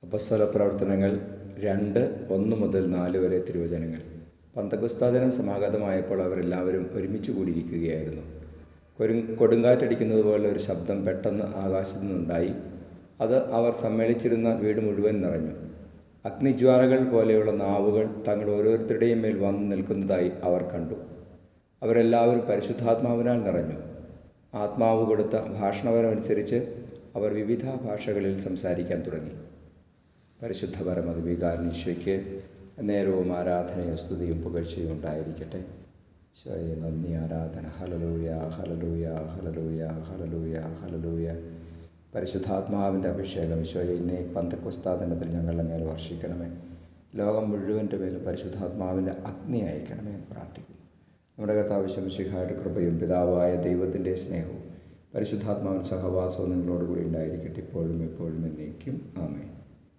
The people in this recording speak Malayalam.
അപ്പസ്തല പ്രവർത്തനങ്ങൾ 2:1-4 വരെ തിരുവചനങ്ങൾ. പന്തക്കോസ്താ ദിനം സമാഗതമായപ്പോൾ അവരെല്ലാവരും ഒരുമിച്ച് കൂടിയിരിക്കുകയായിരുന്നു. കൊടുങ്കാറ്റടിക്കുന്നത് പോലെ ഒരു ശബ്ദം പെട്ടെന്ന് ആകാശത്തു നിന്നുണ്ടായി. അത് അവർ സമ്മേളിച്ചിരുന്ന വീട് മുഴുവൻ നിറഞ്ഞു. അഗ്നിജ്വാലകൾ പോലെയുള്ള നാവുകൾ തങ്ങൾ ഓരോരുത്തരുടെയും മേൽ വന്നു നിൽക്കുന്നതായി അവർ കണ്ടു. അവരെല്ലാവരും പരിശുദ്ധാത്മാവിനാൽ നിറഞ്ഞു. ആത്മാവ് കൊടുത്ത ഭാഷണവരമനുസരിച്ച് അവർ വിവിധ ഭാഷകളിൽ സംസാരിക്കാൻ തുടങ്ങി. പരിശുദ്ധ പരമദിവ്യകാരുണ്യയ്ക്ക് നേരവും ആരാധനയും സ്തുതിയും പുകഴ്ചയും ഉണ്ടായിരിക്കട്ടെ. ഈശോയെ നന്ദി, ആരാധന. Hallelujah, hallelujah, hallelujah, hallelujah, hallelujah. പരിശുദ്ധാത്മാവിൻ്റെ അഭിഷേകം ഈശോയെ ഇന്നേ പന്തക്കോസ്താ ദിനത്തിൽ ഞങ്ങളുടെ മേൽ വർഷിക്കണമേ. ലോകം മുഴുവൻ്റെ മേലും പരിശുദ്ധാത്മാവിൻ്റെ അഗ്നി അയക്കണമേ എന്ന് പ്രാർത്ഥിക്കുന്നു. നമ്മുടെ കർത്താവ് ശംസിഹായുടെ കൃപയും പിതാവായ ദൈവത്തിൻ്റെ സ്നേഹവും പരിശുദ്ധാത്മാവിൻ്റെ സഹവാസവും നിങ്ങളോടുകൂടി ഉണ്ടായിരിക്കട്ടെ, ഇപ്പോഴും എപ്പോഴും എന്നേക്കും. ആമേൻ.